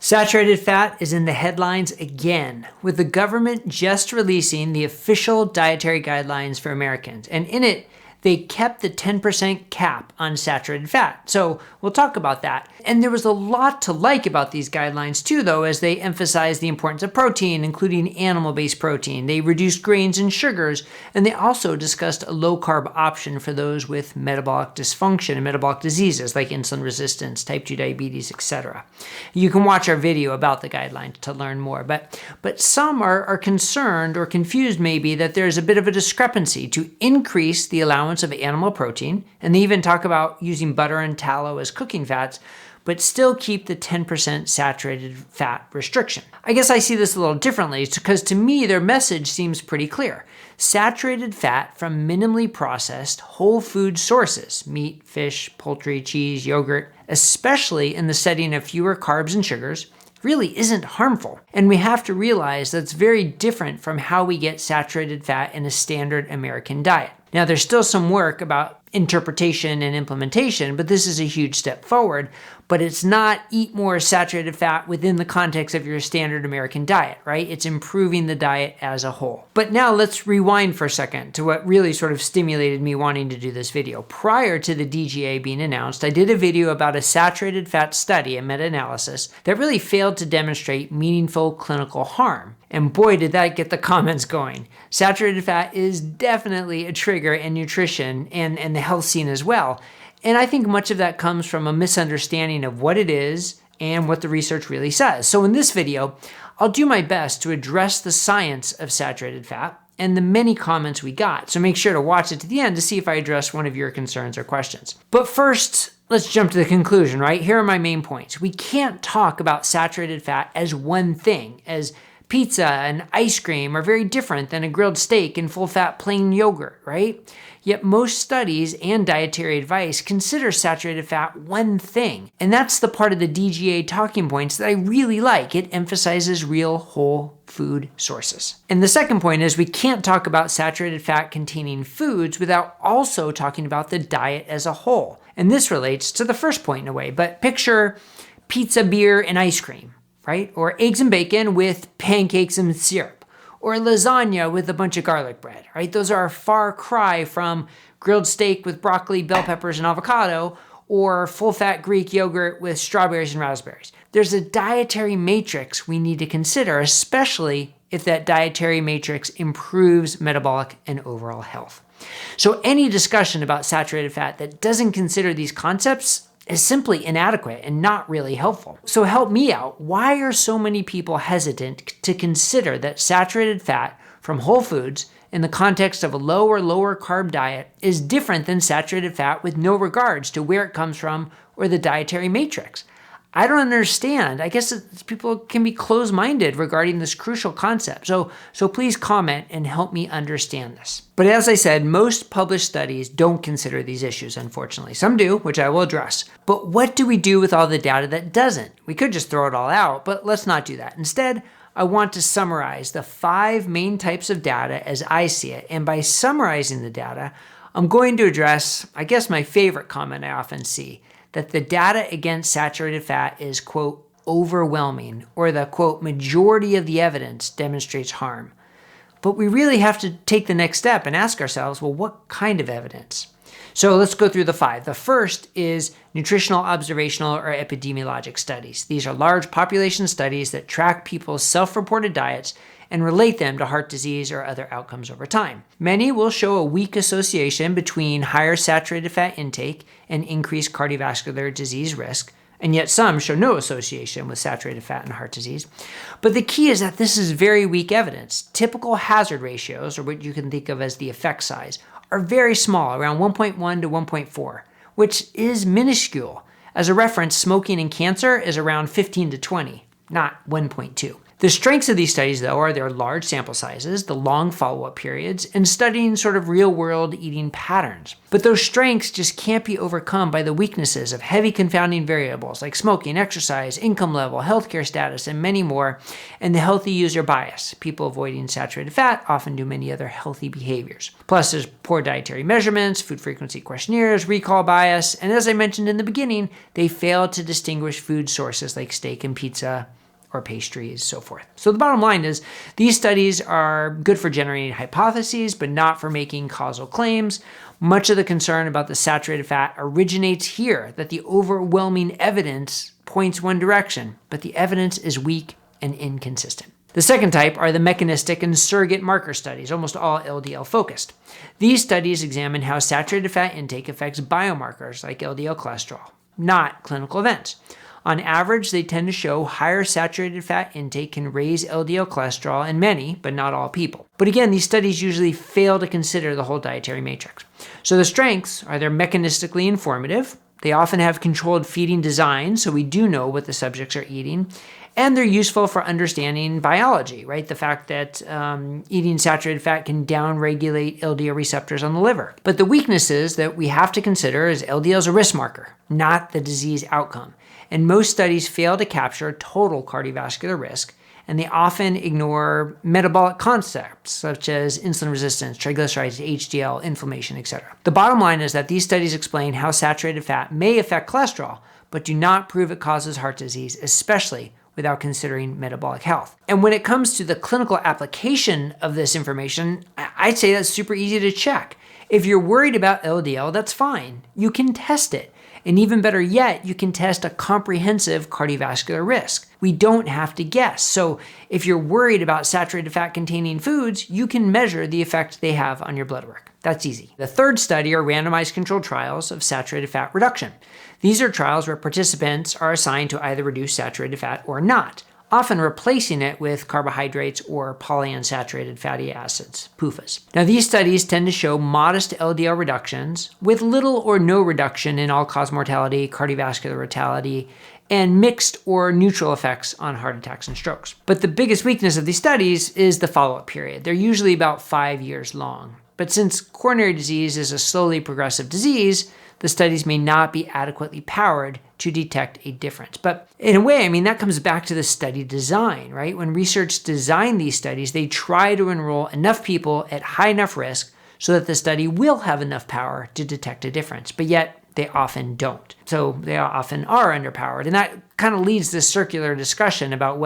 Saturated fat is in the headlines again, with the government just releasing the official dietary guidelines for Americans. And in it, they kept the 10% cap on saturated fat. So we'll talk about that. And there was a lot to like about these guidelines too, though, as they emphasized the importance of protein, including animal-based protein. They reduced grains and sugars, and they also discussed a low-carb option for those with metabolic dysfunction and metabolic diseases like insulin resistance, type 2 diabetes, etc. You can watch our video about the guidelines to learn more, but some are concerned or confused maybe that there's a bit of a discrepancy to increase the allowance of animal protein, and they even talk about using butter and tallow as cooking fats, but still keep the 10% saturated fat restriction. I guess I see this a little differently because to me their message seems pretty clear. Saturated fat from minimally processed whole food sources, meat, fish, poultry, cheese, yogurt, especially in the setting of fewer carbs and sugars, really isn't harmful. And we have to realize that's very different from how we get saturated fat in a standard American diet. Now, there's still some work about interpretation and implementation, but this is a huge step forward. But it's not eat more saturated fat within the context of your standard American diet, right? It's improving the diet as a whole. But now let's rewind for a second to what really sort of stimulated me wanting to do this video. Prior to the DGA being announced, I did a video about a saturated fat study, a meta-analysis, that really failed to demonstrate meaningful clinical harm. And boy, did that get the comments going. Saturated fat is definitely a trigger in nutrition and the health scene as well. And I think much of that comes from a misunderstanding of what it is and what the research really says. So in this video, I'll do my best to address the science of saturated fat and the many comments we got. So make sure to watch it to the end to see if I address one of your concerns or questions. But first, let's jump to the conclusion, right? Here are my main points. We can't talk about saturated fat as one thing, as pizza and ice cream are very different than a grilled steak and full-fat plain yogurt, right? Yet most studies and dietary advice consider saturated fat one thing. And that's the part of the DGA talking points that I really like. It emphasizes real whole food sources. And the second point is we can't talk about saturated fat containing foods without also talking about the diet as a whole. And this relates to the first point in a way, but picture pizza, beer, and ice cream, right? Or eggs and bacon with pancakes and syrup. Or lasagna with a bunch of garlic bread, right? Those are a far cry from grilled steak with broccoli, bell peppers, and avocado, or full-fat Greek yogurt with strawberries and raspberries. There's a dietary matrix we need to consider, especially if that dietary matrix improves metabolic and overall health. So any discussion about saturated fat that doesn't consider these concepts is simply inadequate and not really helpful. So help me out. Why are so many people hesitant to consider that saturated fat from whole foods in the context of a low or lower carb diet is different than saturated fat with no regards to where it comes from or the dietary matrix? I don't understand. I guess people can be closed-minded regarding this crucial concept. So please comment and help me understand this. But as I said, most published studies don't consider these issues, unfortunately. Some do, which I will address. But what do we do with all the data that doesn't? We could just throw it all out, but let's not do that. Instead, I want to summarize the 5 main types of data as I see it. And by summarizing the data, I'm going to address, I guess, my favorite comment I often see, that the data against saturated fat is, quote, overwhelming, or the, quote, majority of the evidence demonstrates harm. But we really have to take the next step and ask ourselves, well, what kind of evidence? So let's go through the 5. The first is nutritional, observational, or epidemiologic studies. These are large population studies that track people's self-reported diets and relate them to heart disease or other outcomes over time. Many will show a weak association between higher saturated fat intake and increased cardiovascular disease risk, and yet some show no association with saturated fat and heart disease. But the key is that this is very weak evidence. Typical hazard ratios, or what you can think of as the effect size, are very small, around 1.1 to 1.4, which is minuscule. As a reference, smoking and cancer is around 15 to 20, not 1.2. The strengths of these studies, though, are their large sample sizes, the long follow-up periods, and studying sort of real-world eating patterns. But those strengths just can't be overcome by the weaknesses of heavy confounding variables like smoking, exercise, income level, healthcare status, and many more, and the healthy user bias. People avoiding saturated fat often do many other healthy behaviors. Plus, there's poor dietary measurements, food frequency questionnaires, recall bias, and as I mentioned in the beginning, they fail to distinguish food sources like steak and pizza, or pastries, so forth. So the bottom line is these studies are good for generating hypotheses, but not for making causal claims. Much of the concern about the saturated fat originates here, that the overwhelming evidence points one direction, but the evidence is weak and inconsistent. The second type are the mechanistic and surrogate marker studies, almost all LDL focused. These studies examine how saturated fat intake affects biomarkers like LDL cholesterol, not clinical events. On average, they tend to show higher saturated fat intake can raise LDL cholesterol in many, but not all people. But again, these studies usually fail to consider the whole dietary matrix. So the strengths are they're mechanistically informative. They often have controlled feeding design, so we do know what the subjects are eating. And they're useful for understanding biology, right? The fact that eating saturated fat can downregulate LDL receptors on the liver. But the weaknesses that we have to consider is LDL is a risk marker, not the disease outcome. And most studies fail to capture total cardiovascular risk, and they often ignore metabolic concepts such as insulin resistance, triglycerides, HDL, inflammation, etc. The bottom line is that these studies explain how saturated fat may affect cholesterol, but do not prove it causes heart disease, especially without considering metabolic health. And when it comes to the clinical application of this information, I'd say that's super easy to check. If you're worried about LDL, that's fine. You can test it. And even better yet, you can test a comprehensive cardiovascular risk. We don't have to guess. So if you're worried about saturated fat containing foods, you can measure the effect they have on your blood work. That's easy. The third study are randomized controlled trials of saturated fat reduction. These are trials where participants are assigned to either reduce saturated fat or not, often replacing it with carbohydrates or polyunsaturated fatty acids, PUFAs. Now, these studies tend to show modest LDL reductions with little or no reduction in all-cause mortality, cardiovascular mortality, and mixed or neutral effects on heart attacks and strokes. But the biggest weakness of these studies is the follow-up period. They're usually about 5 years long. But since coronary disease is a slowly progressive disease, the studies may not be adequately powered to detect a difference. But in a way, that comes back to the study design, right? When research designed these studies, they try to enroll enough people at high enough risk so that the study will have enough power to detect a difference. But yet, they often don't. So they often are underpowered. And that kind of leads this circular discussion about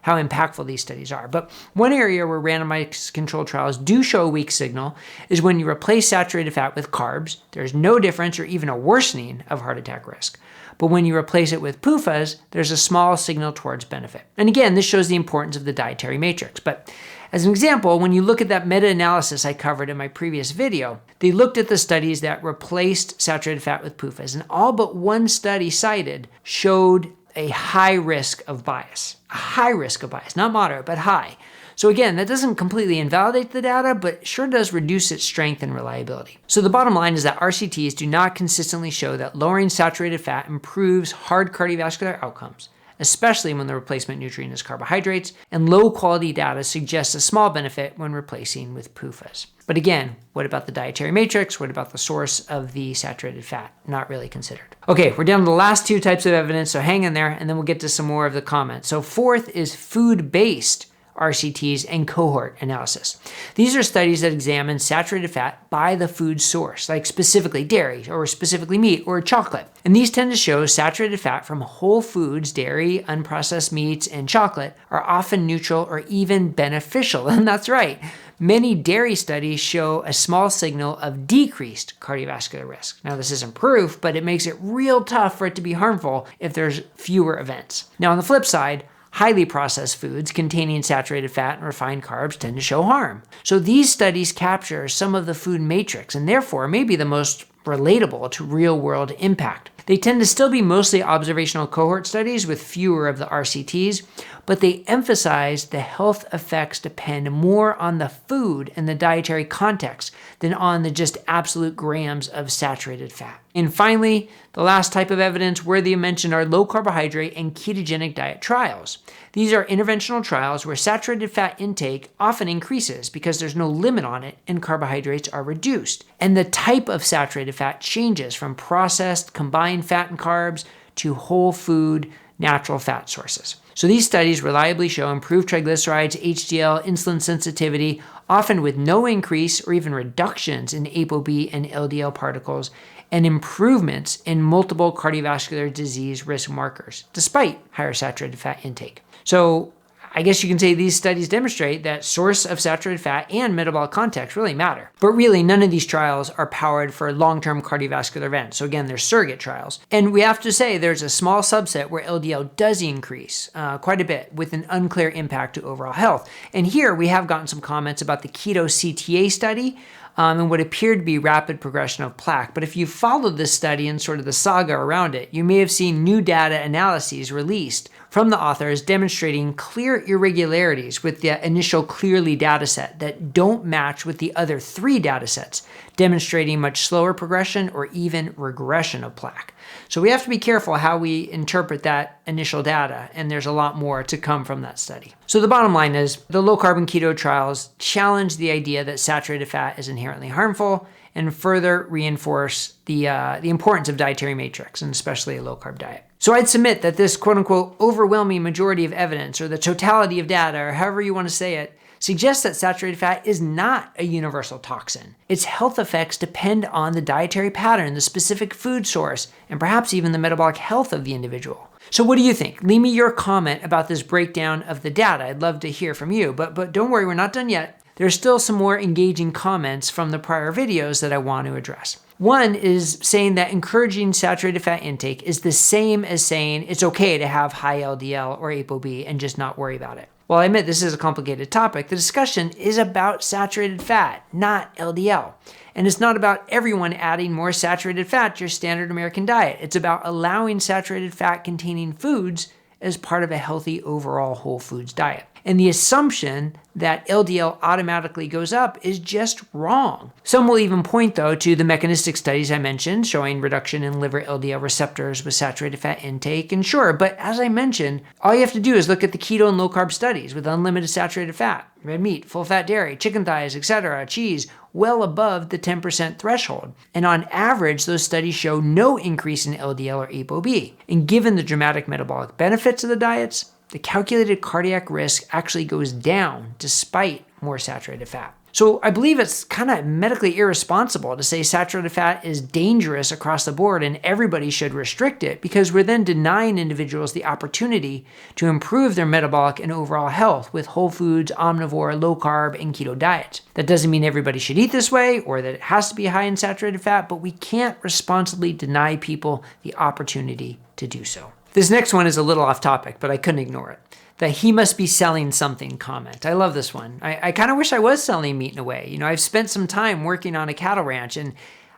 how impactful these studies are. But one area where randomized controlled trials do show a weak signal is when you replace saturated fat with carbs, there's no difference or even a worsening of heart attack risk. But when you replace it with PUFAs, there's a small signal towards benefit. And again, this shows the importance of the dietary matrix. But as an example, when you look at that meta-analysis I covered in my previous video, they looked at the studies that replaced saturated fat with PUFAs, and all but one study cited showed a high risk of bias. A high risk of bias, not moderate, but high. So again, that doesn't completely invalidate the data, but sure does reduce its strength and reliability. So the bottom line is that RCTs do not consistently show that lowering saturated fat improves hard cardiovascular outcomes, especially when the replacement nutrient is carbohydrates, and low-quality data suggests a small benefit when replacing with PUFAs. But again, what about the dietary matrix? What about the source of the saturated fat? Not really considered. Okay, we're down to the last two types of evidence, so hang in there, and then we'll get to some more of the comments. So fourth is food-based RCTs and cohort analysis. These are studies that examine saturated fat by the food source, like specifically dairy or specifically meat or chocolate. And these tend to show saturated fat from whole foods, dairy, unprocessed meats, and chocolate are often neutral or even beneficial. And that's right. Many dairy studies show a small signal of decreased cardiovascular risk. Now, this isn't proof, but it makes it real tough for it to be harmful if there's fewer events. Now, on the flip side, highly processed foods containing saturated fat and refined carbs tend to show harm. So these studies capture some of the food matrix and therefore may be the most relatable to real-world impact. They tend to still be mostly observational cohort studies with fewer of the RCTs, but they emphasize the health effects depend more on the food and the dietary context than on the just absolute grams of saturated fat. And finally, the last type of evidence worthy of mention are low carbohydrate and ketogenic diet trials. These are interventional trials where saturated fat intake often increases because there's no limit on it and carbohydrates are reduced. And the type of saturated fat changes from processed, combined fat and carbs to whole food, natural fat sources. So these studies reliably show improved triglycerides, HDL, insulin sensitivity, often with no increase or even reductions in ApoB and LDL particles, and improvements in multiple cardiovascular disease risk markers, despite higher saturated fat intake. So I guess you can say these studies demonstrate that source of saturated fat and metabolic context really matter. But really, none of these trials are powered for long-term cardiovascular events. So again, they're surrogate trials. And we have to say there's a small subset where LDL does increase quite a bit with an unclear impact to overall health. And here we have gotten some comments about the keto CTA study, and what appeared to be rapid progression of plaque. But if you followed this study and sort of the saga around it, you may have seen new data analyses released from the authors demonstrating clear irregularities with the initial Clearly dataset that don't match with the other 3 datasets, demonstrating much slower progression or even regression of plaque. So we have to be careful how we interpret that initial data, and there's a lot more to come from that study. So the bottom line is the low-carb and keto trials challenge the idea that saturated fat is inherently harmful and further reinforce the importance of dietary matrix, and especially a low-carb diet. So I'd submit that this quote-unquote overwhelming majority of evidence, or the totality of data, or however you want to say it, suggests that saturated fat is not a universal toxin. Its health effects depend on the dietary pattern, the specific food source, and perhaps even the metabolic health of the individual. So what do you think? Leave me your comment about this breakdown of the data. I'd love to hear from you, but don't worry, we're not done yet. There's still some more engaging comments from the prior videos that I want to address. One is saying that encouraging saturated fat intake is the same as saying it's okay to have high LDL or ApoB and just not worry about it. While I admit this is a complicated topic, the discussion is about saturated fat, not LDL. And it's not about everyone adding more saturated fat to your standard American diet. It's about allowing saturated fat containing foods as part of a healthy overall whole foods diet. And the assumption that LDL automatically goes up is just wrong. Some will even point, though, to the mechanistic studies I mentioned showing reduction in liver LDL receptors with saturated fat intake. And sure, but as I mentioned, all you have to do is look at the keto and low-carb studies with unlimited saturated fat, red meat, full-fat dairy, chicken thighs, etc., cheese, well above the 10% threshold. And on average, those studies show no increase in LDL or ApoB. And given the dramatic metabolic benefits of the diets, the calculated cardiac risk actually goes down despite more saturated fat. So I believe it's kind of medically irresponsible to say saturated fat is dangerous across the board and everybody should restrict it, because we're then denying individuals the opportunity to improve their metabolic and overall health with whole foods, omnivore, low carb, and keto diets. That doesn't mean everybody should eat this way or that it has to be high in saturated fat, but we can't responsibly deny people the opportunity to do so. This next one is a little off topic, but I couldn't ignore it. The "he must be selling something" comment. I love this one. I kind of wish I was selling meat in a way. I've spent some time working on a cattle ranch, and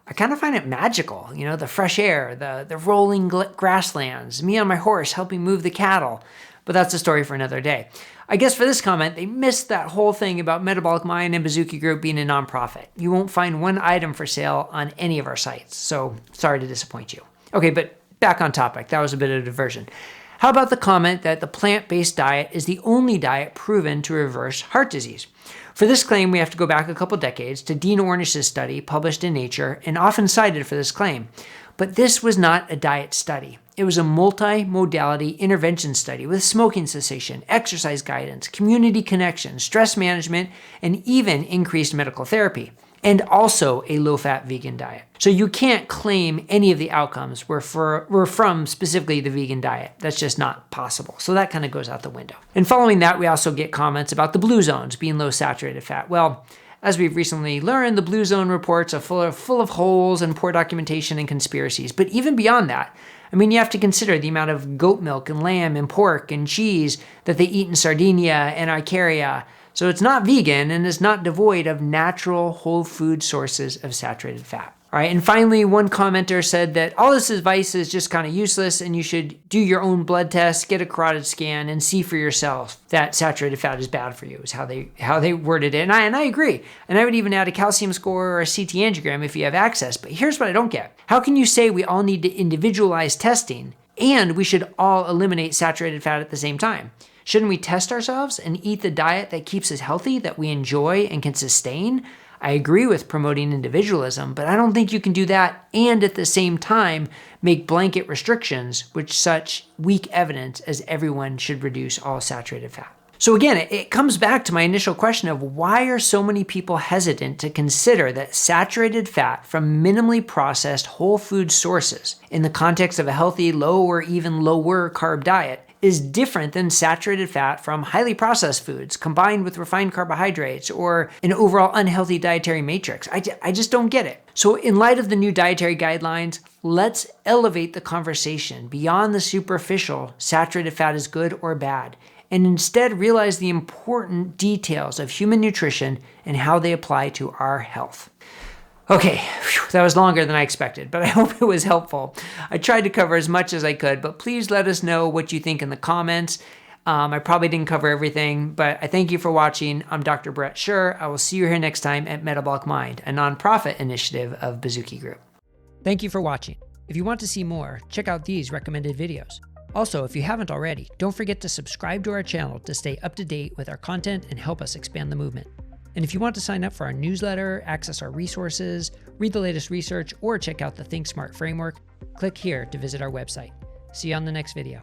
I kind of find it magical. The fresh air, the rolling grasslands, me on my horse helping move the cattle. But that's a story for another day. I guess for this comment, they missed that whole thing about Metabolic Mind and Bazooki Group being a nonprofit. You won't find one item for sale on any of our sites, so sorry to disappoint you. Okay, but back on topic. That was a bit of a diversion. How about the comment that the plant-based diet is the only diet proven to reverse heart disease? For this claim, we have to go back a couple decades to Dean Ornish's study published in Nature and often cited for this claim. But this was not a diet study. It was a multi-modality intervention study with smoking cessation, exercise guidance, community connection, stress management, and even increased medical therapy, and also a low-fat vegan diet. So you can't claim any of the outcomes were from specifically the vegan diet. That's just not possible. So that kind of goes out the window. And following that, we also get comments about the blue zones being low saturated fat. Well, as we've recently learned, the blue zone reports are full of holes and poor documentation and conspiracies. But even beyond that, you have to consider the amount of goat milk and lamb and pork and cheese that they eat in Sardinia and Icaria. So it's not vegan and is not devoid of natural whole food sources of saturated fat. All right, and finally, one commenter said that all this advice is just kind of useless and you should do your own blood test, get a carotid scan, and see for yourself that saturated fat is bad for you, is how they worded it. And I agree. And I would even add a calcium score or a CT angiogram if you have access. But here's what I don't get. How can you say we all need to individualize testing and we should all eliminate saturated fat at the same time? Shouldn't we test ourselves and eat the diet that keeps us healthy, that we enjoy and can sustain? I agree with promoting individualism, but I don't think you can do that and at the same time make blanket restrictions with such weak evidence as everyone should reduce all saturated fat. So again, it comes back to my initial question of why are so many people hesitant to consider that saturated fat from minimally processed whole food sources in the context of a healthy, low or even lower carb diet is different than saturated fat from highly processed foods combined with refined carbohydrates or an overall unhealthy dietary matrix. I just don't get it. So in light of the new dietary guidelines, let's elevate the conversation beyond the superficial saturated fat is good or bad, and instead realize the important details of human nutrition and how they apply to our health. Okay, that was longer than I expected, but I hope it was helpful. I tried to cover as much as I could, but please let us know what you think in the comments. I probably didn't cover everything, but I thank you for watching. I'm Dr. Bret Scher. I will see you here next time at Metabolic Mind, a nonprofit initiative of Bazooki Group. Thank you for watching. If you want to see more, check out these recommended videos. Also, if you haven't already, don't forget to subscribe to our channel to stay up to date with our content and help us expand the movement. And if you want to sign up for our newsletter, access our resources, read the latest research, or check out the Think Smart framework, click here to visit our website. See you on the next video.